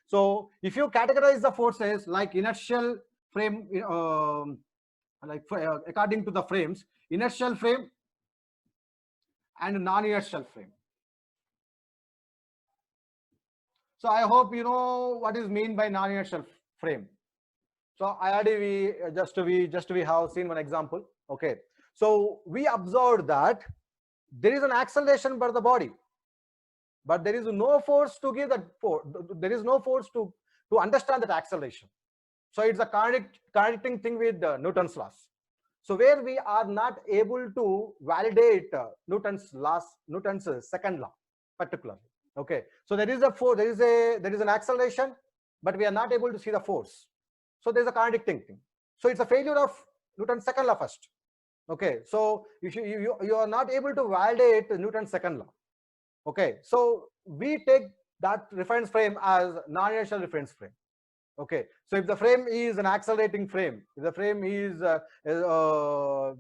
So if you categorize the forces like inertial frame, according to the frames, inertial frame and non-inertial frame. So I hope you know what is mean by non-inertial frame. So I already we have seen one example. Okay, so we observed that there is an acceleration by the body, but there is no force to give that force. There is no force to understand that acceleration. So it's a contradicting thing with Newton's laws. So where we are not able to validate Newton's second law particularly. Okay, so there is a force, there is an acceleration, but we are not able to see the force. So there's a contradicting thing. So it's a failure of Newton's second law first. Okay, so you are not able to validate Newton's second law. Okay, so we take that reference frame as non-inertial reference frame. Okay, so if the frame is an accelerating frame, if the frame is a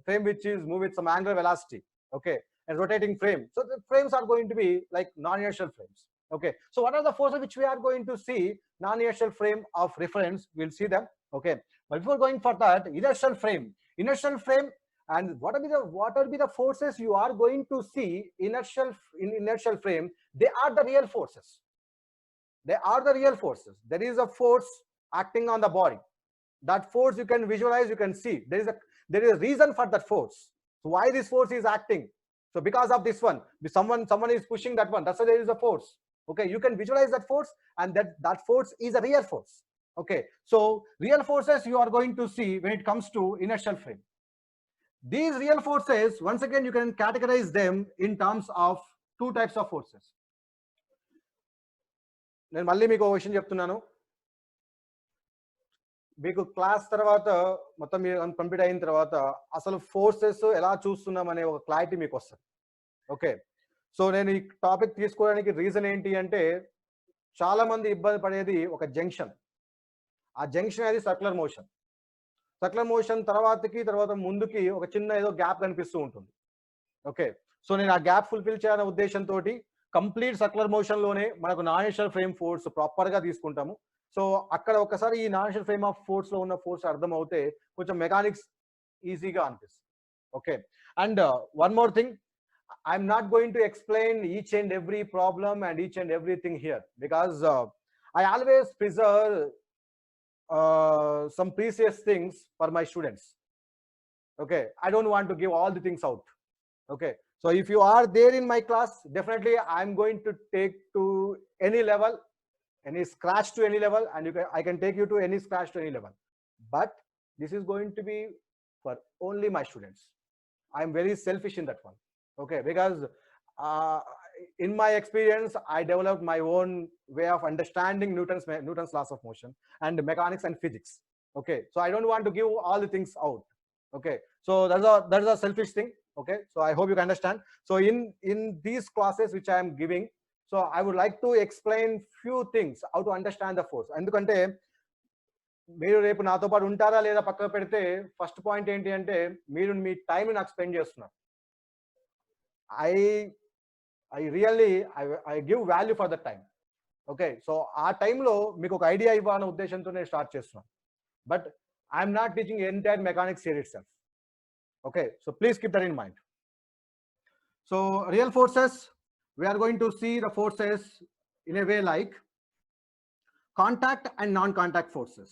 frame which is moving with some angular velocity, okay, and rotating frame, so the frames are going to be like non-inertial frames. Okay, so what are the forces which we are going to see? Non-inertial frame of reference, we'll see them. Okay, but before going for that, inertial frame, and what will be the forces you are going to see in inertial frame? They are the real forces. They are the real forces. There is a force acting on the body. That force you can visualize, you can see. There is a reason for that force. So why this force is acting? So because of this one, someone is pushing that one. That's why there is a force. Okay, you can visualize that force, and that force is a real force. Okay, so real forces you are going to see when it comes to inertial frame. These real forces, once again, you can categorize them in terms of two types of forces. నేను మళ్ళీ మీకు ఒక విషయం చెప్తున్నాను. మీకు class తర్వాత మొత్తం మీరు కంప్లీట్ అయిన తర్వాత అసలు ఫోర్సెస్ ఎలా చూస్తున్నాం అనే ఒక క్లారిటీ మీకు వస్తుంది. ఓకే, సో నేను ఈ టాపిక్ తీసుకోవడానికి రీజన్ ఏంటి అంటే, చాలా మంది ఇబ్బంది పడేది ఒక జంక్షన్. ఆ జంక్షన్ అనేది సర్క్యులర్ మోషన్. సర్క్యులర్ మోషన్ తర్వాత ముందుకి ఒక చిన్న ఏదో గ్యాప్ కనిపిస్తూ ఉంటుంది. ఓకే, సో నేను ఆ గ్యాప్ ఫుల్ఫిల్ చేయాలనే ఉద్దేశంతో కంప్లీట్ సర్క్యులర్ మోషన్ లోనే మనకు నాన్-ఇనర్షియల్ ఫ్రేమ్ ఫోర్స్ ప్రాపర్ గా తీసుకుంటాము. సో అక్కడ ఒకసారి ఈ నాన్-ఇనర్షియల్ ఫ్రేమ్ ఆఫ్ ఫోర్స్ లో ఉన్న ఫోర్స్ అర్థం అవుతే కొంచెం మెకానిక్స్ ఈజీగా అనిపిస్తుంది. Okay, and one more thing, I'm not going to explain each and every problem and each and everything here, because I always preserve some precious things for my students. Okay, I don't want to give all the things out. Okay, so if you are there in my class, definitely I'm going to take to any level, any scratch to any level, and I can take you to any scratch to any level, but this is going to be for only my students. I'm very selfish in that one. Okay, because in my experience, I developed my own way of understanding Newton's laws of motion and mechanics and physics. Okay, so I don't want to give all the things out. Okay, so that's a selfish thing. Okay, so I hope you can understand. So in these classes which I am giving, so I would like to explain few things how to understand the force. Endukante మీరు రేపు నాతో పాటు ఉంటారా లేదా పక్కకు పెడితే, first point ఏంటి అంటే, మీరు మీ టైం నాకు స్పెండ్ చేస్తున్నారు. I really give value for that time. Okay, so ఆ టైంలో మీకు ఒక ఐడియా ఇవ్వాలనే ఉద్దేశంతో నేను స్టార్ట్ చేస్తున్నాను. But I'm not teaching entire mechanics here it self. Okay, so please keep that in mind. So real forces, we are going to see the forces in a way like contact and non-contact forces.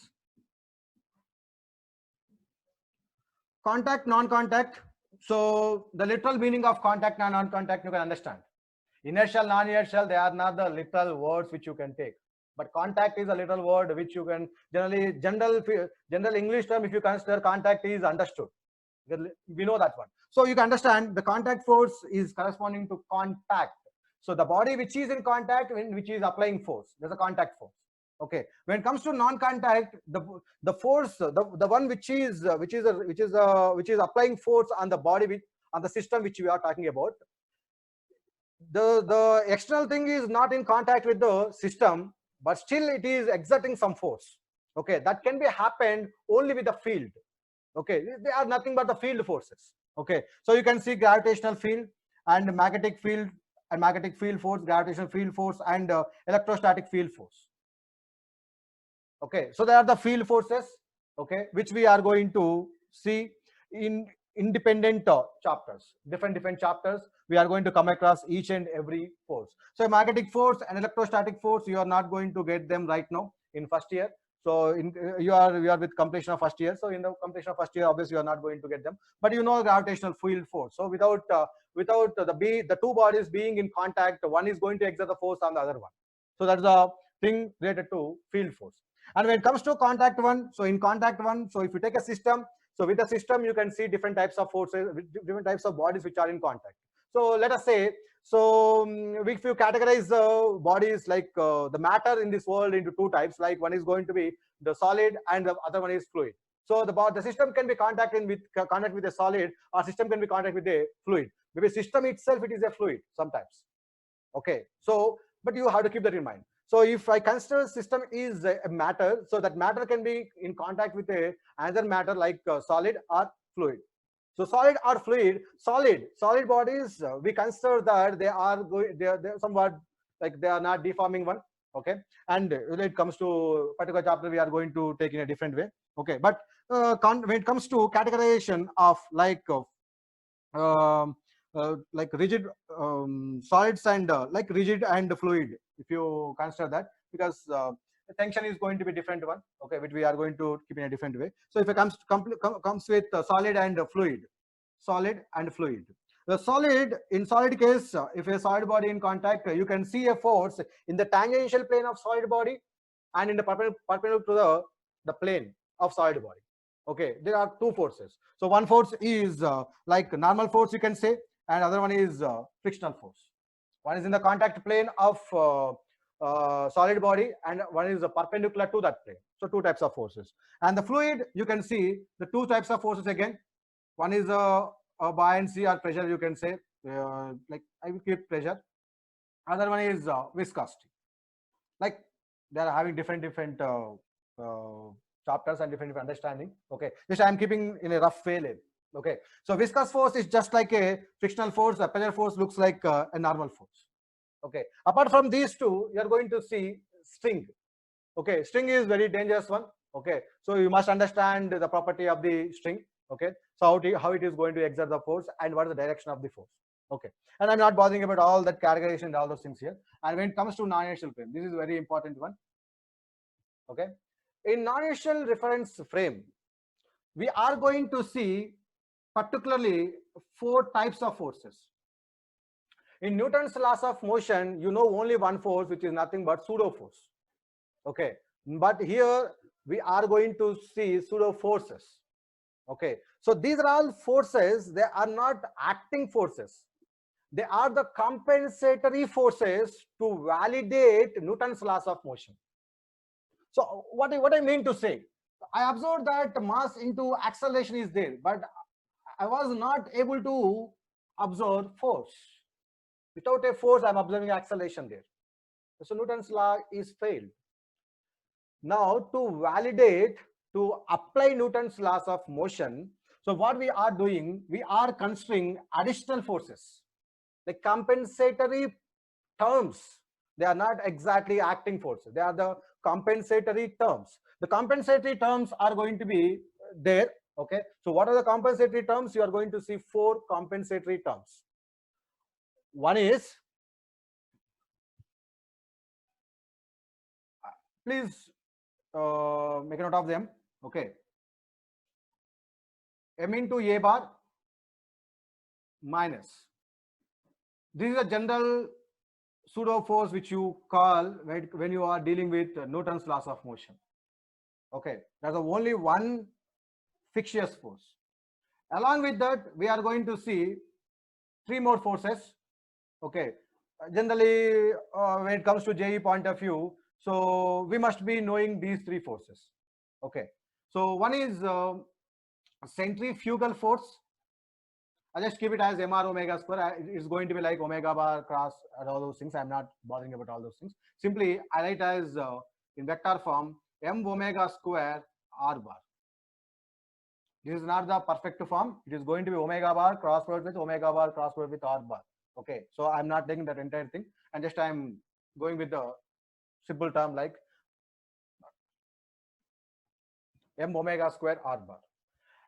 Contact, non-contact. So the literal meaning of contact and non-contact you can understand. Inertial, non-inertial, they are not the literal words which you can take. But contact is a literal word which you can general English term, if you consider contact is understood. We know that one. So you can understand the contact force is corresponding to contact. So the body which is in contact, which is applying force, there's a contact force. Okay, when it comes to non-contact, the force, the one which is applying force on the body, on the system which we are talking about, the external thing is not in contact with the system, but still it is exerting some force. Okay, that can be happened only with the field. Okay, they are nothing but the field forces. Okay, so you can see gravitational field and magnetic field force, gravitational field force, and electrostatic field force. Okay, so they are the field forces, okay, which we are going to see in independent chapters, different chapters. We are going to come across each and every force. So magnetic force and electrostatic force, you are not going to get them right now in first year. So you are with completion of first year. So in the completion of first year, obviously you are not going to get them, but you know gravitational field force. So without the two bodies being in contact, one is going to exert the force on the other one. So that's the thing related to field force. And when it comes to contact one, so in contact one, so if you take a system, so with a system you can see different types of forces, different types of bodies which are in contact. So let us say, so if you categorize bodies like the matter in this world into two types, like one is going to be the solid and the other one is fluid. So the system can be contact with a solid, or system can be contact with a fluid. Maybe system itself, it is a fluid sometimes. Okay, so but you have to keep that in mind. So if I consider system is a matter, so that matter can be in contact with another matter like solid or fluid. So solid or fluid, solid bodies, we consider that they're somewhat like they are not deforming one. Okay, and when it comes to particular chapter, we are going to take in a different way. Okay, but when it comes to categorization of um, like rigid solids and like rigid and fluid, if you consider that, because the tension is going to be different one, okay, which we are going to keep in a different way. So if it comes with solid and fluid, the solid case, if a solid body in contact, you can see a force in the tangential plane of solid body and in the perpendicular to the plane of solid body. Okay, there are two forces. So one force is like normal force, you can say, and other one is frictional force. One is in the contact plane of solid body, and one is perpendicular to that plane. So two types of forces. And the fluid, you can see the two types of forces again. One is a buoyancy or pressure, you can say, like I will keep pressure. Other one is viscosity. Like they are having different uh, chapters and different understanding. Okay, just I am keeping in a rough way. Okay, so viscous force is just like a frictional force. A pressure force looks like a normal force. Okay, apart from these two, you are going to see string. Okay, string is very dangerous one. Okay, so you must understand the property of the string. Okay, so how it is going to exert the force and what is the direction of the force. Okay, and I'm not bothering about all that categorization and all those things here. And when it comes to non-inertial frame, this is a very important one. Okay, in non-inertial reference frame, we are going to see particularly four types of forces. In Newton's laws of motion, you know only one force, which is nothing but pseudo force. Okay, but here we are going to see pseudo forces. Okay, so these are all forces. They are not acting forces. They are the compensatory forces to validate Newton's laws of motion. So what I mean to say, I observed that mass into acceleration is there, but I was not able to observe force. Without a force, I'm observing acceleration there. So Newton's law is failed. Now to validate, to apply Newton's laws of motion, so what we are doing, we are considering additional forces, the compensatory terms. They are not exactly acting forces, they are the compensatory terms. The compensatory terms are going to be there. Okay, so what are the compensatory terms? You are going to see four compensatory terms. One is, please make a note of them. Okay, m into a bar minus, this is a general pseudo force which you call when you are dealing with Newton's laws of motion. Okay, there's only one fictitious force. Along with that, we are going to see three more forces. Okay, generally when it comes to JE point of view, so we must be knowing these three forces. Okay, so one is centrifugal force. I just keep it as mr omega square. It's going to be like omega bar cross and all those things. I'm not bothering about all those things. Simply I write as in vector form m omega square r bar. This is not the perfect form. It is going to be omega bar cross product with omega bar cross product with r bar. Okay, so I'm not taking that entire thing, and just I'm going with the simple term like m omega square r bar.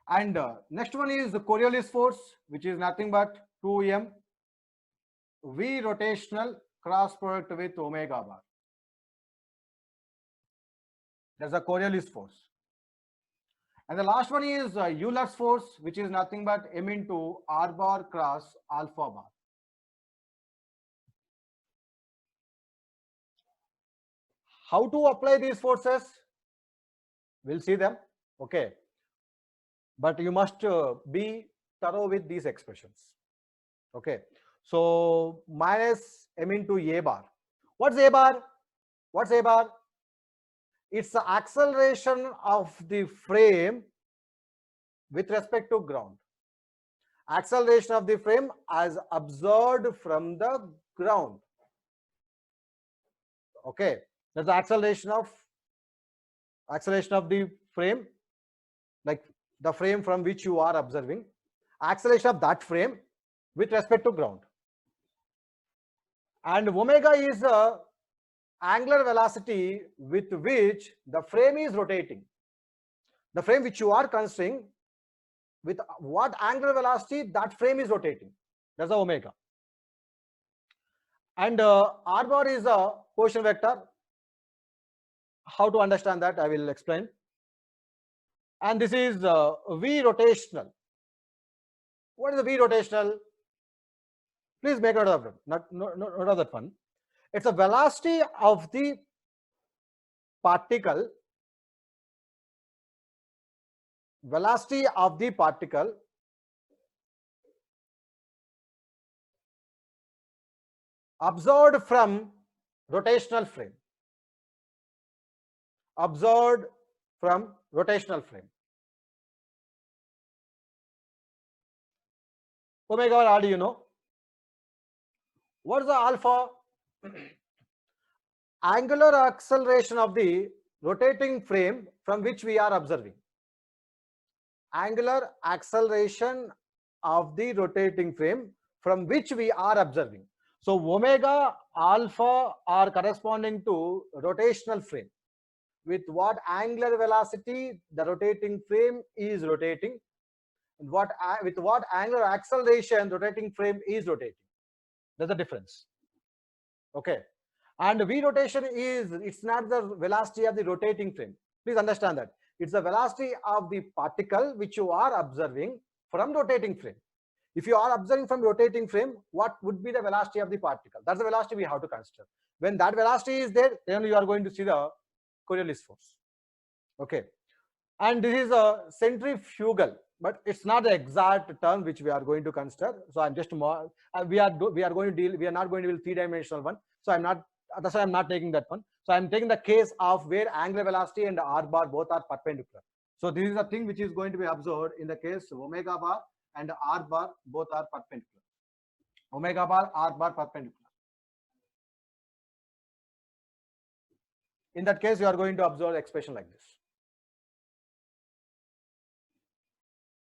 And next one is the Coriolis force, which is nothing but 2m v rotational cross product with omega bar. That's the Coriolis force. And the last one is Euler's force, which is nothing but m into r bar cross alpha bar. How to apply these forces? We'll see them. Okay. But you must be thorough with these expressions. Okay. So minus m into a bar. What's a bar? What's a bar? It's the acceleration of the frame with respect to ground. Acceleration of the frame as observed from the ground. Okay. That's the acceleration of the frame, like the frame from which you are observing, acceleration of that frame with respect to ground. And omega is the angular velocity with which the frame is rotating. The frame which you are considering, with what angular velocity that frame is rotating. That's the omega. And r bar is a position vector. How to understand that, I will explain. And this is v rotational. What is the v rotational? Please make note of it. Not of that one. It's the velocity of the particle. Velocity of the particle observed from rotational frame. Observed from rotational frame. Omega r, do you know? What is the alpha? Angular acceleration of the rotating frame from which we are observing. Angular acceleration of the rotating frame from which we are observing. So omega, alpha are corresponding to rotational frame. With what angular velocity the rotating frame is rotating, and with what angular acceleration rotating frame is rotating. There's a difference. Okay. And v rotation is, it's not the velocity of the rotating frame. Please understand that. It's the velocity of the particle which you are observing from rotating frame. If you are observing from rotating frame, what would be the velocity of the particle? That's the velocity we have to consider. When that velocity is there, then you are going to see the Coriolis force. Okay. And this is a centrifugal, but it's not the exact term which we are going to consider. So I'm just more, we are going to deal, we are not going to deal three-dimensional one. So I'm not, that's why I'm not taking that one. So I'm taking the case of where angular velocity and r bar both are perpendicular. So this is the thing which is going to be observed in the case omega bar and r bar both are perpendicular. Omega bar, r bar perpendicular. In that case, you are going to observe the expression like this.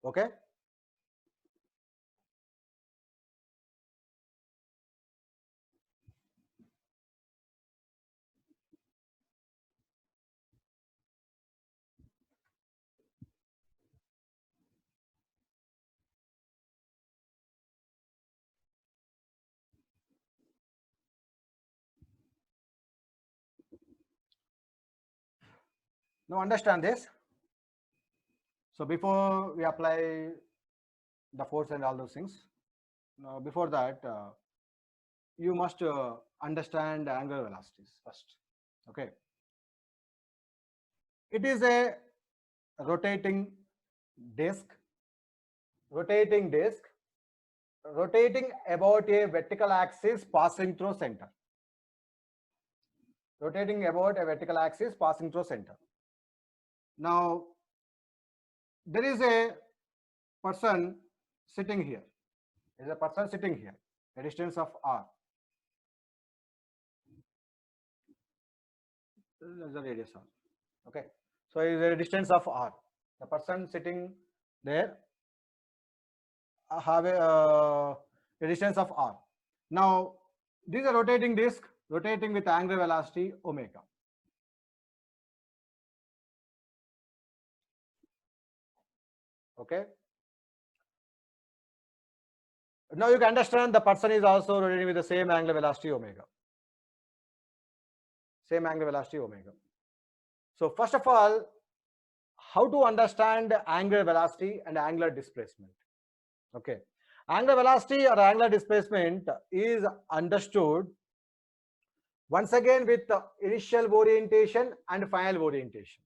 Okay. Now understand this. So before we apply the force and all those things, before that, you must understand angular velocities first. Okay. It is a rotating disk, rotating about a vertical axis passing through center. Rotating about a vertical axis passing through center. Now, there is a person sitting here. There is a person sitting here, a distance of r. This is the radius r. Okay. So it is a distance of r. The person sitting there have a distance of r. Now, this is a rotating disk, rotating with angular velocity omega. Okay. Now you can understand the person is also rotating with the same angular velocity omega. Same angular velocity omega. So first of all, how to understand angular velocity and angular displacement? Okay. Angular velocity or angular displacement is understood once again with initial orientation and final orientation.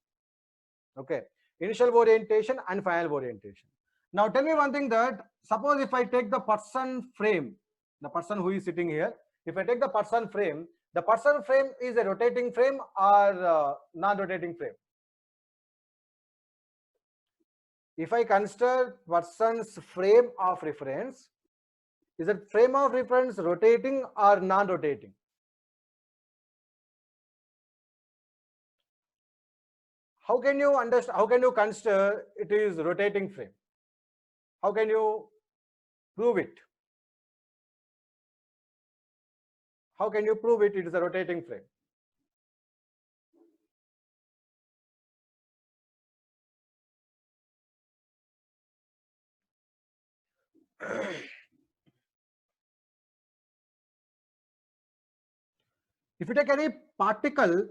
Okay. Initial orientation and final orientation. Now tell me one thing, that suppose if I take the person frame, the person who is sitting here, if I take the person frame is a rotating frame or non-rotating frame? If I consider person's frame of reference, is that frame of reference rotating or non-rotating? How can you understand? How can you consider it is rotating frame? How can you prove it? How can you prove it is a rotating frame? If you take any particle,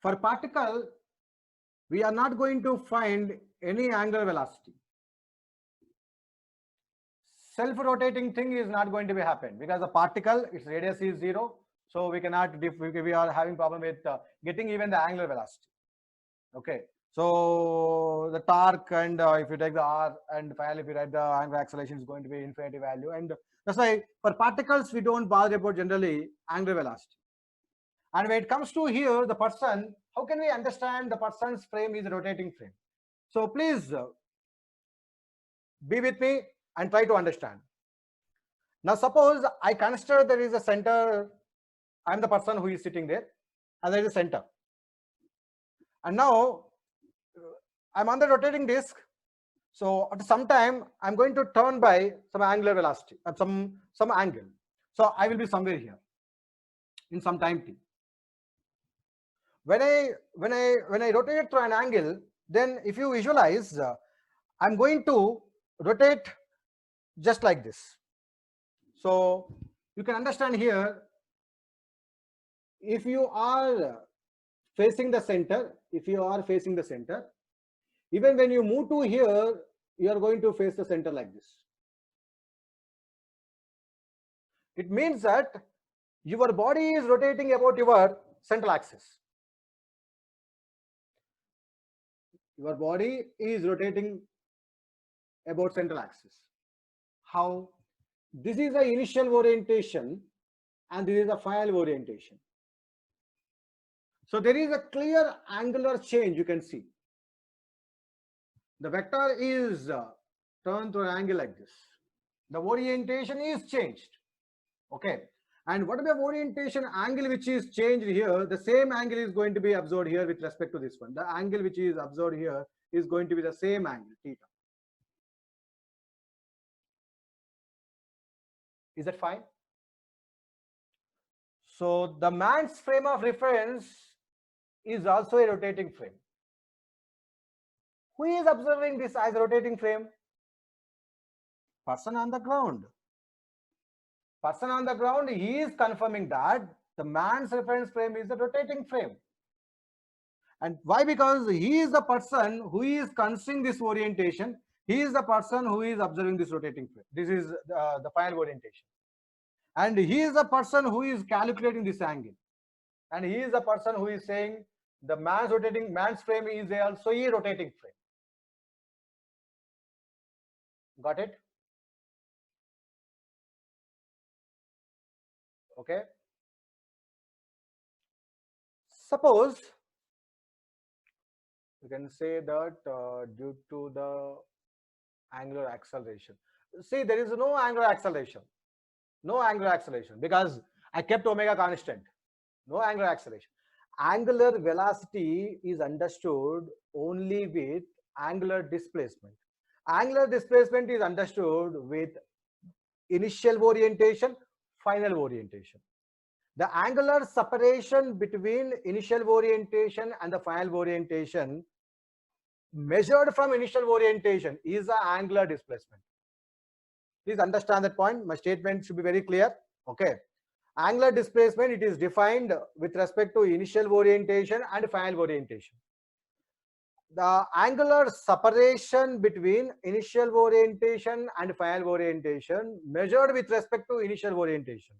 for particle, we are not going to find any angular velocity. Self-rotating thing is not going to be happen because the particle, its radius is 0, so we cannot. We are having problem with getting even the angular velocity. Okay, so the torque and if you take the r and finally if you write the angular acceleration is going to be infinity value, and that's why for particles we don't bother about generally angular velocity. And when it comes to here, the person, how can we understand the person's frame is a rotating frame? So please be with me and try to understand. Now suppose I consider there is a center, I am the person who is sitting there, and there is a center. And now I'm on the rotating disc. So at some time I'm going to turn by some angular velocity at some angle. So I will be somewhere here in some time t. When I rotate it through an angle, then if you visualize, I'm going to rotate just like this. So you can understand here, if you are facing the center, even when you move to here, you are going to face the center like this. It means that your body is rotating about your central axis. Your body is rotating about central axis. How? This is the initial orientation and this is the final orientation. So there is a clear angular change, you can see. The vector is turned to an angle like this. The orientation is changed. Okay. And whatever orientation angle which is changed here, the same angle is going to be observed here with respect to this one. The angle which is observed here is going to be the same angle, theta. Is that fine? So the man's frame of reference is also a rotating frame. Who is observing this as a rotating frame? Person on the ground. Person on the ground, he is confirming that the man's reference frame is a rotating frame. And why? Because he is the person who is considering this orientation. He is the person who is observing this rotating frame. This is the final orientation. And he is the person who is calculating this angle. And he is the person who is saying the man's frame is also a rotating frame. Got it? Okay. Suppose you can say that due to the angular acceleration. See, there is no angular acceleration. No angular acceleration because I kept omega constant. No angular acceleration. Angular velocity is understood only with angular displacement. Angular displacement is understood with initial orientation, final orientation. The angular separation between initial orientation and the final orientation measured from initial orientation is the angular displacement. Please understand that point. My statement should be very clear. Okay. Angular displacement, it is defined with respect to initial orientation and final orientation. The angular separation between initial orientation and final orientation measured with respect to initial orientation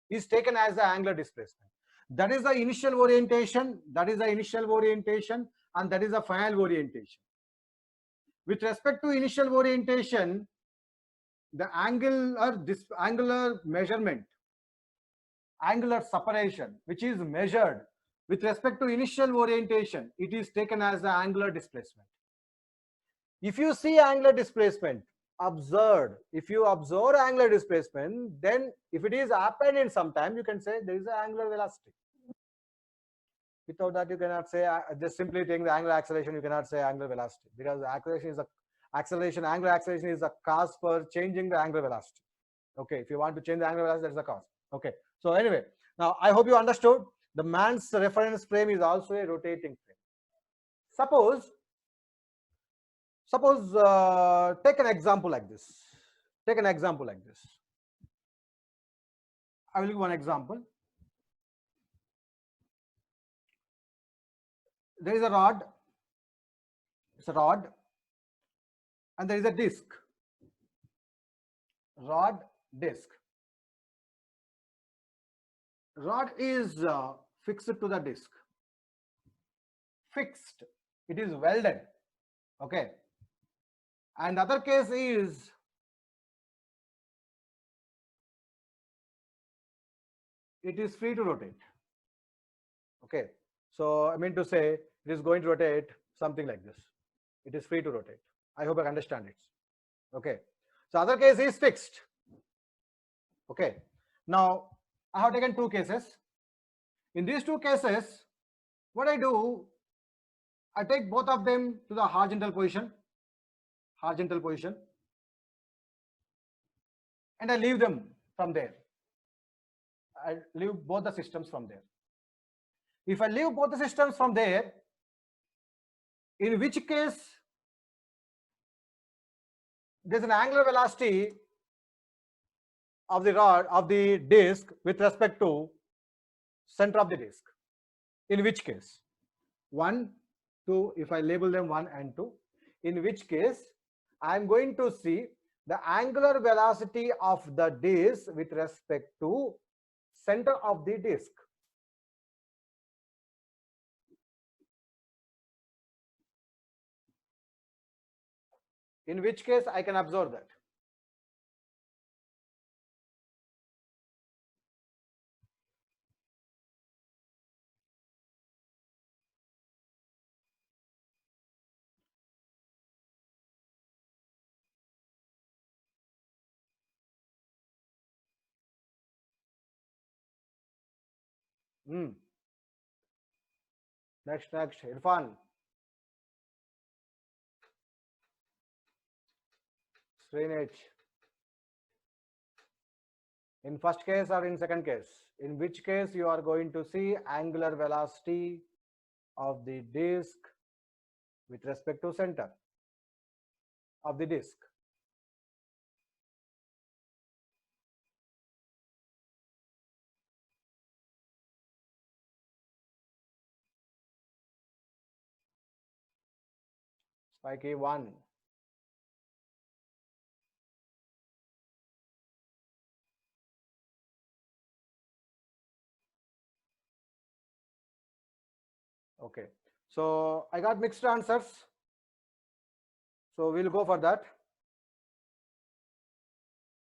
is taken as the angular displacement. That is the initial orientation, that is the initial orientation, and that is the final orientation. With respect to initial orientation, the angular measurement, angular separation, which is measured with respect to initial orientation, it is taken as the angular displacement. If you see angular displacement, if you observe angular displacement, then if it is happened in some time, you can say there is an angular velocity. Without that, you cannot say, just simply taking the angular acceleration, you cannot say angular velocity, because the acceleration is a angular acceleration is a cause for changing the angular velocity. Okay, if you want to change the angular velocity, that is the cause. Okay, so anyway, now I hope you understood. The man's reference frame is also a rotating frame. Suppose take an example like this. Take an example like this. I will give one example. There is a rod. It's a rod, and there is a disc. Rod, disc. Rod is fixed to the disc. Fixed. It is welded. Okay. And other case is it is free to rotate. Okay. So I mean to say it is going to rotate something like this. It is free to rotate. I hope I understand it. Okay. So other case is fixed. Okay. Now I have taken two cases. In these two cases, what I do, I take both of them to the horizontal position, and I leave them from there. I leave both the systems from there. If I leave both the systems from there, in which case there's an angular velocity of the rod of the disc with respect to center of the disc. In which case 1, 2, if I label them 1 and 2, in which case I am going to see the angular velocity of the disc with respect to center of the disc. In which case I can observe that. Next, Irfan. Srinich. In first case or in second case? In which case you are going to see angular velocity of the disc with respect to center of the disc. Spiky 1. Okay, so I got mixed answers. So we'll go for that.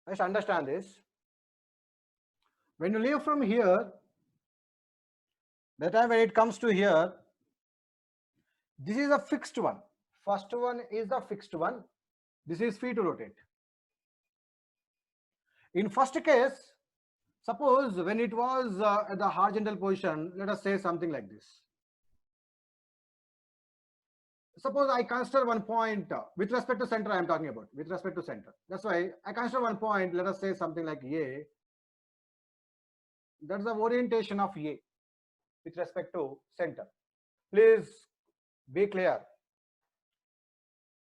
Let's understand this. When you leave from here, the time when it comes to here, this is a fixed one. First one is the fixed one. This is free to rotate. In first case, suppose when it was at the horizontal position, let us say something like this. Suppose I consider one point with respect to center I am talking about, with respect to center. That's why I consider one point, let us say something like A. That's the orientation of A with respect to center. Please be clear.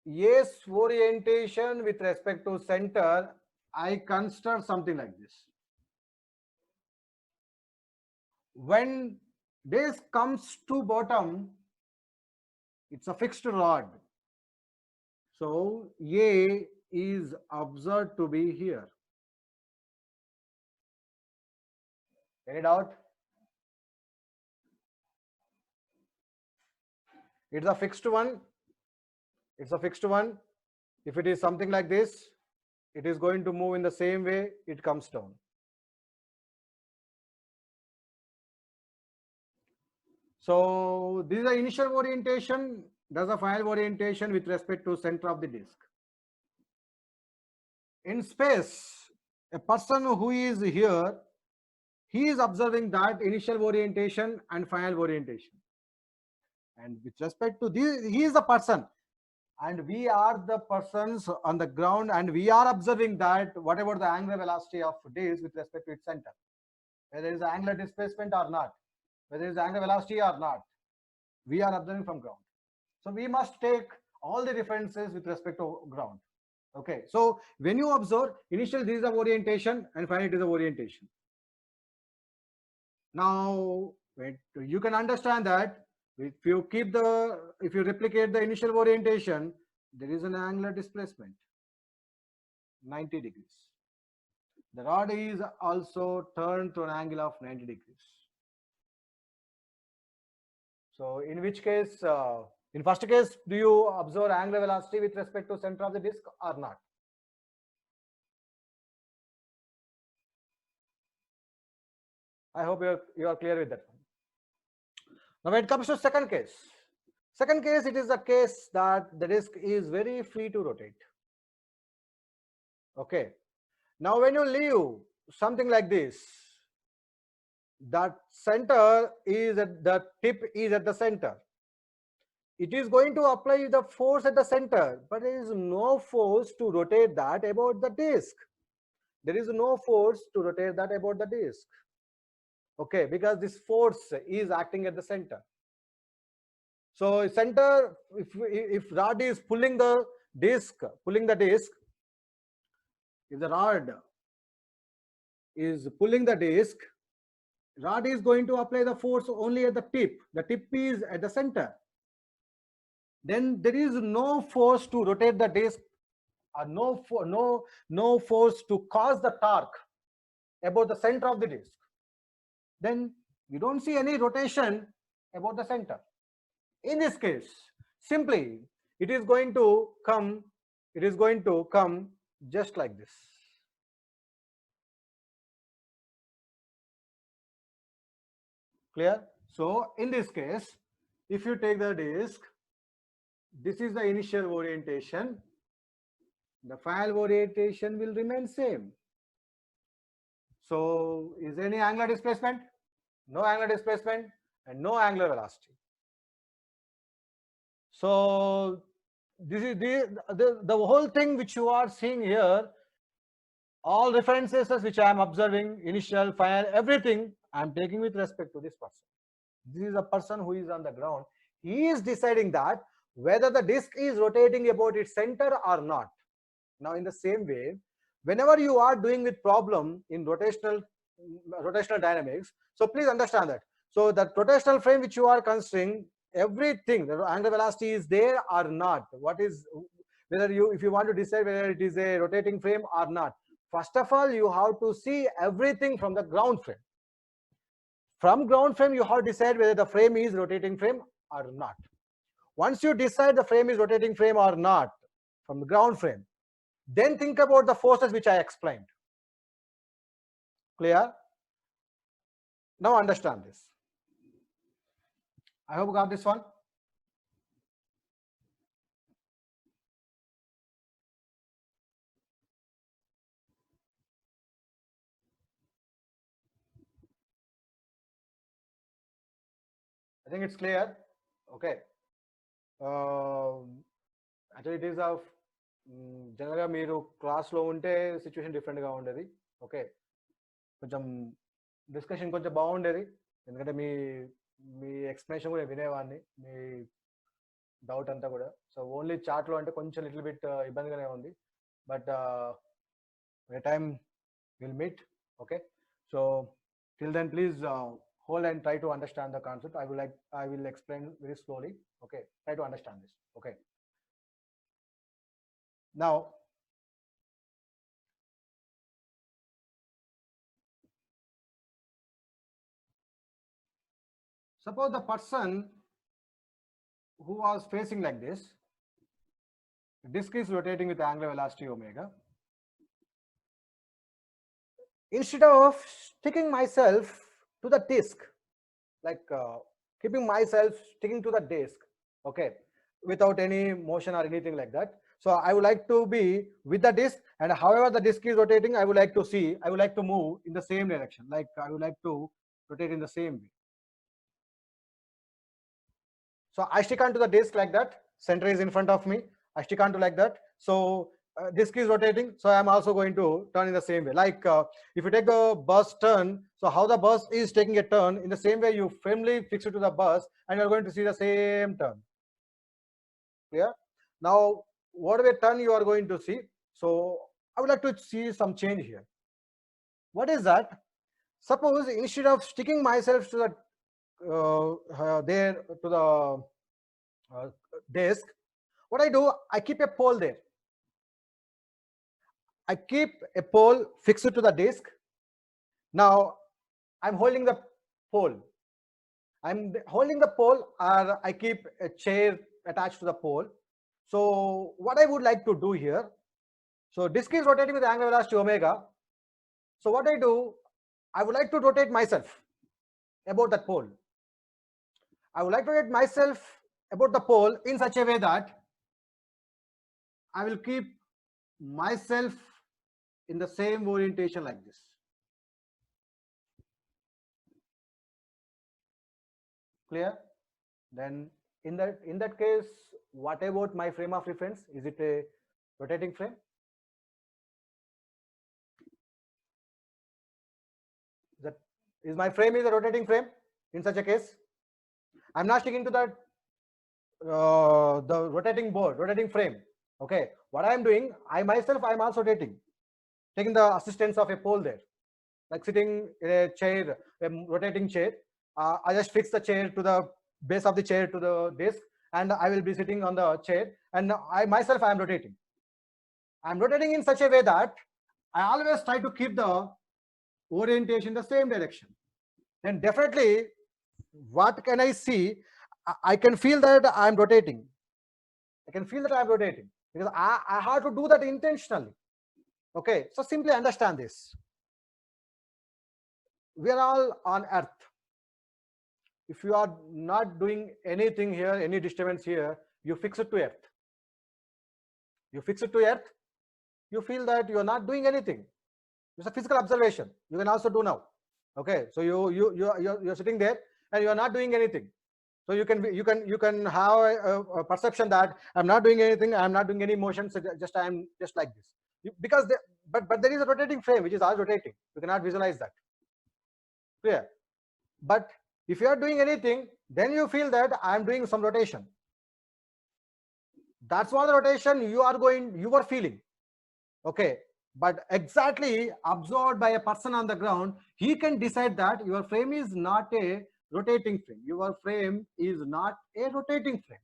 A's orientation with respect to center, I consider something like this. When this comes to bottom, it's a fixed rod. So A is observed to be here. Any doubt? It's a fixed one. It's a fixed one. If it is something like this, it is going to move in the same way, it comes down. So this is the initial orientation. That's the final orientation with respect to center of the disk. In space, a person who is here, he is observing that initial orientation and final orientation. And with respect to this, he is the person, and we are the persons on the ground, and we are observing that what about the angular velocity of disk with respect to its center, whether it is angular displacement or not, whether it is angular velocity or not, we are observing from ground. So we must take all the references with respect to ground. Okay, so when you observe, initially this is the orientation and finally it is the orientation. Now you can understand that if you replicate the initial orientation, there is an angular displacement 90 degrees. The rod is also turned to an angle of 90 degrees. So in which case, in first case, do you observe angular velocity with respect to center of the disk or not? I hope you are clear with that one. Now when it comes to second case, it is a case that the disk is very free to rotate. Okay. Now when you leave something like this, that center is at the tip is at the center. It is going to apply the force at the center, but there is no force to rotate that about the disk. There is no force to rotate that about the disk. Okay, because this force is acting at the center. So center, if rod is pulling the disk, if the rod is pulling the disk, rod is going to apply the force only at the tip. The tip is at the center. Then there is no force to rotate the disk, or no force to cause the torque about the center of the disk. Then you don't see any rotation about the center. In this case, simply it is going to come just like this. Clear? So in this case, if you take the disk, this is the initial orientation, the final orientation will remain same. So is there any angular displacement? No angular displacement and no angular velocity. So this is the whole thing which you are seeing here, all references which I am observing, initial, final, everything I am taking with respect to this person. This is a person who is on the ground. He is deciding that whether the disk is rotating about its center or not. Now in the same way, whenever you are doing with problem in rotational dynamics, so please understand that. So that rotational frame which you are considering, everything, the angular velocity is there or not, what is, whether if you want to decide whether it is a rotating frame or not, first of all you have to see everything from the ground frame. From ground frame you have to decide whether the frame is rotating frame or not. Once you decide the frame is rotating frame or not from the ground frame, then think about the forces which I explained. Clear? Now understand this. I hope you got this one. I think it's clear. Okay. Actually, it is of జనరల్గా మీరు క్లాస్లో ఉంటే situation డిఫరెంట్గా ఉండేది. Okay, కొంచెం discussion కొంచెం బాగుండేది, ఎందుకంటే మీ ఎక్స్ప్లెనేషన్ కూడా వినేవాడిని, మీ డౌట్ అంతా కూడా. సో ఓన్లీ చార్ట్ లో అంటే కొంచెం లిటిల్ బిట్ ఇబ్బందిగానే ఉంది, but A time will meet. Okay, so till then please hold and try to understand the concept. I will explain very slowly. Okay, try to understand this. Okay, now suppose the person who was facing like this, disk is rotating with angular velocity omega. Instead of sticking myself to the disk, like keeping myself sticking to the disk, okay, without any motion or anything like that, so I would like to be with the disk, and however the disk is rotating, I would like to move in the same direction, like I would like to rotate in the same way. So I stick onto the disk like that, center is in front of me, I stick onto like that. So disk is rotating, so I'm also going to turn in the same way. Like if you take the bus turn, so how the bus is taking a turn, in the same way you firmly fix it to the bus and you're going to see the same turn. Clear? Now whatever turn you are going to see, so I would like to see some change here. What is that? Suppose instead of sticking myself to the there to the disk, what I do, I keep a pole there. I keep a pole fixed to the disk. Now I'm holding the pole. I'm holding the pole, or I keep a chair attached to the pole. So what I would like to do here, so disk is rotating with angular velocity omega. So what I do, I would like to rotate myself about that pole. I would like to rotate myself about the pole in such a way that I will keep myself in the same orientation like this. Clear? Then in that case, what about my frame of reference? Is it a rotating frame? Is my frame is a rotating frame in such a case? I'm not sticking to that the rotating board, rotating frame. Okay, what I am doing, I myself, I am also rotating, taking the assistance of a pole there, like sitting in a chair, a rotating chair. I just fix the chair to the base of the chair to the disk, and I will be sitting on the chair, and I myself, I am rotating. I am rotating in such a way that I always try to keep the orientation in the same direction. Then definitely, what can I see? I can feel that I am rotating. I can feel that I am rotating because I have to do that intentionally. Okay, so simply understand this. We are all on earth. If you are not doing anything here, any disturbance here, you fix it to earth. You fix it to earth, you feel that you are not doing anything. It's a physical observation. You can also do now. Okay, so you're sitting there and you are not doing anything. So you can have a perception that I'm not doing anything, I'm not doing any motion, so I'm just like this. Because but there is a rotating frame which is all rotating. You cannot visualize that. Clear? But if you are doing anything, then you feel that I'm doing some rotation. That's what the rotation you are feeling. Okay, but exactly absorbed by a person on the ground, he can decide that your frame is not a rotating frame. Your frame is not a rotating frame.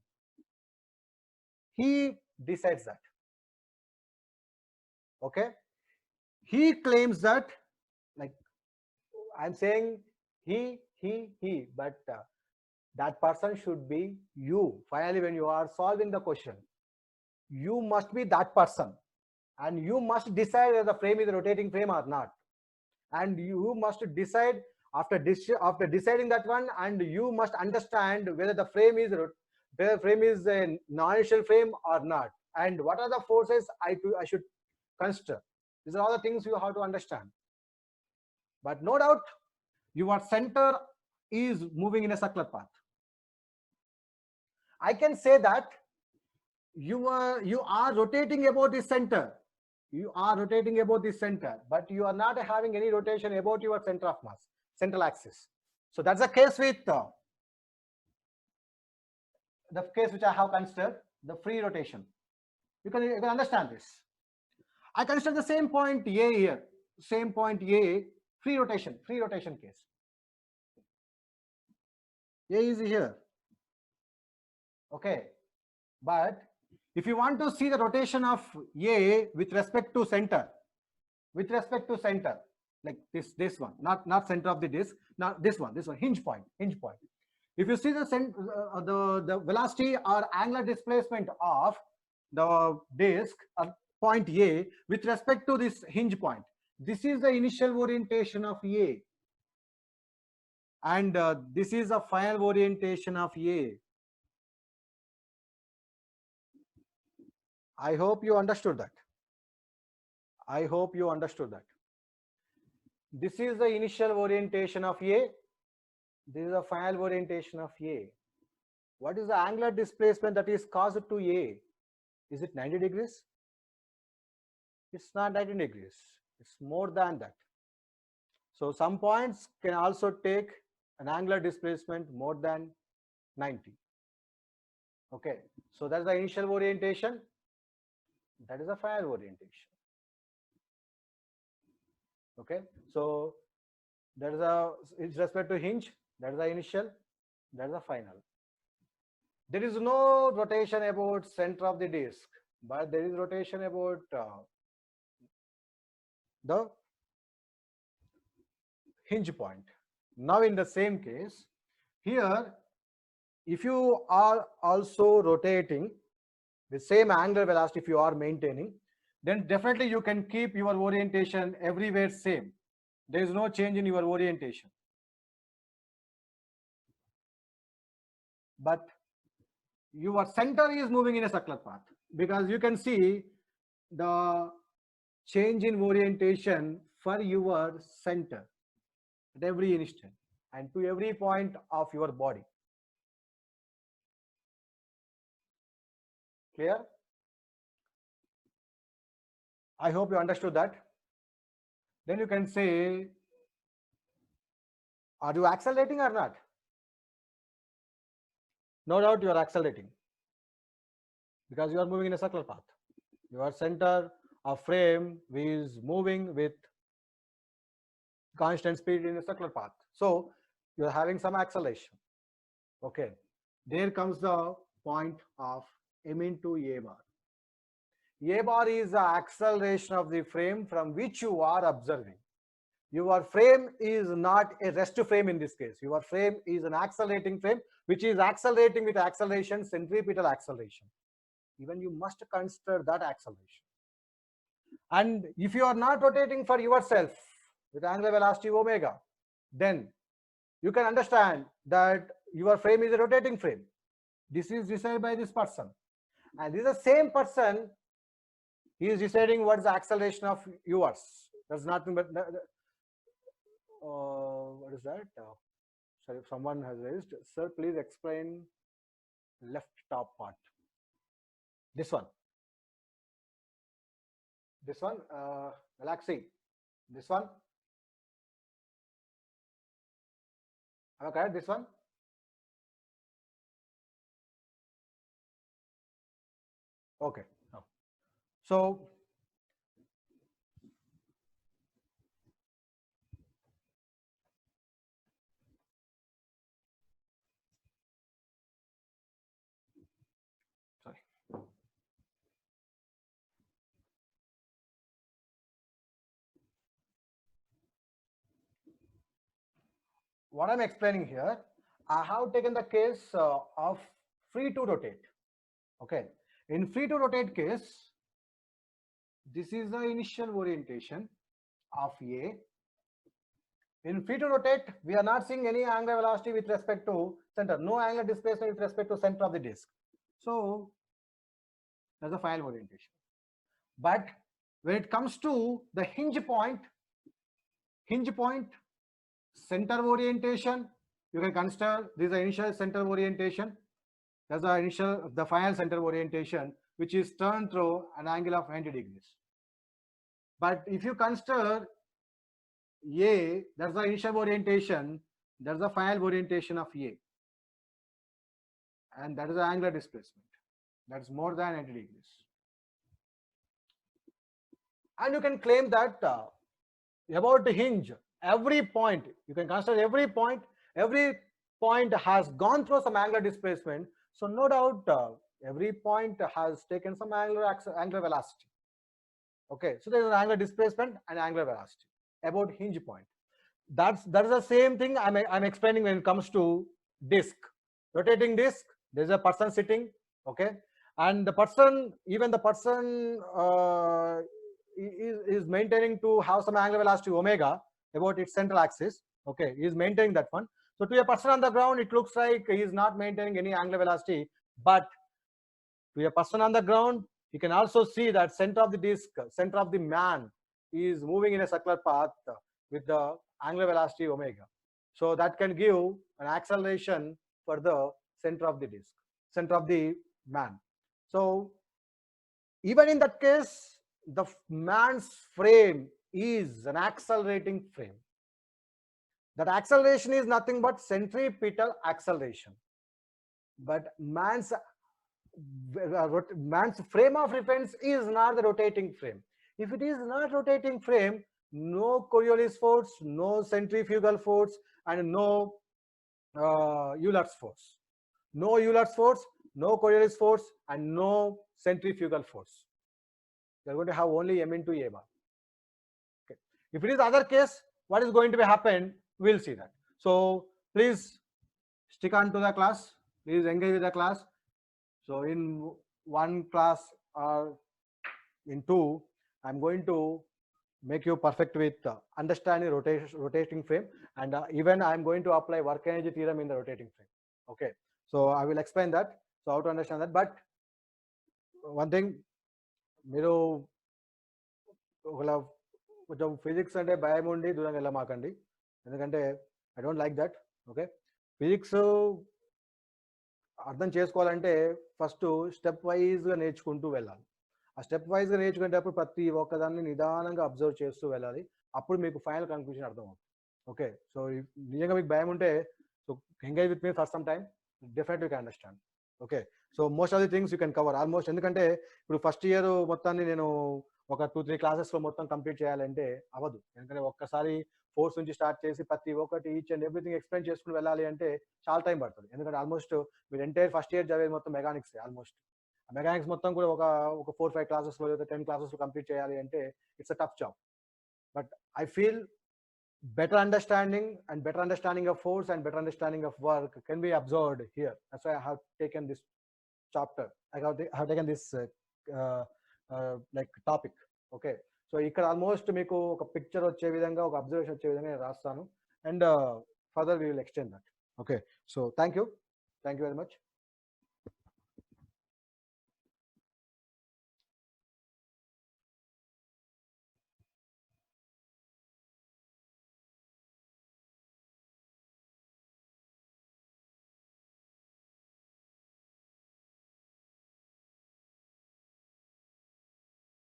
He decides that. Okay, he claims that, like I'm saying he, but that person should be you. Finally, when you are solving the question, you must be that person, and you must decide whether the frame is a rotating frame or not. And you must decide after deciding that one, and you must understand whether the frame is a non-inertial frame or not, and what are the forces I should consider. These are all the things you have to understand. But no doubt, your center is moving in a circular path. I can say that you are rotating about the center. You are rotating about the center, but you are not having any rotation about your center of mass, central axis. So that's the case with the case which I have considered, the free rotation. You can understand this. I consider the same point A here, same point A, free rotation case. A is here. Okay, but if you want to see the rotation of A with respect to center, like this one, not center of the disc, not this one, hinge point. If you see the velocity or angular displacement of the disc point A with respect to this hinge point, this is the initial orientation of A, and this is the final orientation of A. I hope you understood that. This is the initial orientation of A. This is the final orientation of A. What is the angular displacement that is caused to A? Is it 90 degrees? It's not 90 degrees. It's more than that. So some points can also take an angular displacement more than 90. Okay. So that's the initial orientation. That is the final orientation. Okay. So that is with respect to hinge, that is the initial, that is the final. There is no rotation about center of the disc, but there is rotation about the hinge point. Now in the same case, here, if you are also rotating the same angular velocity, if you are maintaining, then definitely you can keep your orientation everywhere same. There is no change in your orientation. But your center is moving in a circular path, because you can see the change in orientation for your center at every instant and to every point of your body. Clear? I hope you understood that. Then you can say, are you accelerating or not? No doubt you are accelerating, because you are moving in a circular path. Your center of frame is moving with constant speed in a circular path. So you are having some acceleration. Okay. There comes the point of m into a bar. A bar is the acceleration of the frame from which you are observing. Your frame is not a rest frame in this case. Your frame is an accelerating frame, which is accelerating with acceleration, centripetal acceleration. Even you must consider that acceleration. And if you are not rotating for yourself with angular velocity omega, then you can understand that your frame is a rotating frame. This is decided by this person. And this is the same person, he is deciding what is the acceleration of yours. That's nothing but what is that? Sorry, if someone has raised, sir, please explain left top part. This one, Galaxy, this one. Am I correct? This one. Okay. No. So sorry. What I'm explaining here, I have taken the case of free to rotate. Okay. In free to rotate case, this is the initial orientation of A. In free to rotate, we are not seeing any angular velocity with respect to center, no angular displacement with respect to center of the disc. So that's the final orientation. But when it comes to the hinge point, center orientation, you can consider this is the initial center orientation. That's the final center orientation, which is turned through an angle of 90 degrees. But if you consider A, that's the initial orientation, that's the final orientation of A. and that is the angular displacement. That's more than 90 degrees. And you can claim that about the hinge, every point, you can consider every point has gone through some angular displacement. So no doubt every point has taken some angular velocity. Okay, so there is an angular displacement and angular velocity about hinge point. That is the same thing I'm explaining when it comes to disk, rotating disk. There's a person sitting, okay, and the person, even the person is maintaining to have some angular velocity omega about its central axis. Okay, he is maintaining that one. So to a person on the ground, it looks like he is not maintaining any angular velocity, but to a person on the ground, you can also see that center of the disk, center of the man is moving in a circular path with the angular velocity omega. So that can give an acceleration for the center of the disk, center of the man. So even in that case, the man's frame is an accelerating frame. That acceleration is nothing but centripetal acceleration. But man's frame of reference is not the rotating frame. If it is not rotating frame, no Coriolis force, no centrifugal force, and no Euler's force. No Euler's force, no Coriolis force, and no centrifugal force. You're going to have only m into a bar. Okay. If it is other case, what is going to be happen? We'll see that. So please stick on to the class. Please engage with the class. So in one class or in two, I'm going to make you perfect with understanding rotating frame, and even I'm going to apply work energy theorem in the rotating frame. Okay, so I will explain that. So how to understand that. But one thing, మీరు కొంచెం physics అంటే భయం ఉండి దూరంగా వెళ్ళమాకండి, ఎందుకంటే I don't like that. Okay, physics అర్థం చేసుకోవాలంటే first step వైజ్గా నేర్చుకుంటూ వెళ్ళాలి. ఆ స్టెప్ వైజ్గా నేర్చుకునేటప్పుడు ప్రతి ఒక్కదాన్ని నిదానంగా అబ్జర్వ్ చేస్తూ వెళ్ళాలి. అప్పుడు మీకు ఫైనల్ కన్క్లూజన్ అర్థమవుతుంది. ఓకే, సో నిజంగా మీకు భయం ఉంటే so engage with me for some time, definitely you can understand. Okay, so most of the things you can cover almost. ఎందుకంటే ఇప్పుడు ఫస్ట్ ఇయర్ మొత్తాన్ని నేను ఒక 2-3 క్లాసెస్లో మొత్తం కంప్లీట్ చేయాలంటే అవ్వదు. ఎందుకంటే ఒక్కసారి ఫోర్స్ నుంచి స్టార్ట్ చేసి ప్రతి ఒక్కటి ఈచ్ అండ్ ఎవ్రీథింగ్ ఎక్స్ప్లెయిన్ చేసుకుని వెళ్ళాలి అంటే చాలా టైం పడుతుంది. ఎందుకంటే ఆల్మోస్ట్ మీరు ఎంటైర్ ఫస్ట్ ఇయర్ చదివేది మొత్తం మెకానిక్స్. ఆల్మోస్ట్ మెకానిక్స్ మొత్తం కూడా ఒక 4-5 క్లాసెస్లో లేదా 10 క్లాసెస్లో కంప్లీట్ చేయాలి అంటే it's a tough job. But I feel better understanding of force and better understanding of work can be observed here. That's why I have taken this chapter. I have taken this like topic. Okay, so ఇక్కడ almost మీకు ఒక picture వచ్చే విధంగా, ఒక observation వచ్చే విధంగా నేను రాస్తాను, and further we will extend that. Okay, so thank you very much.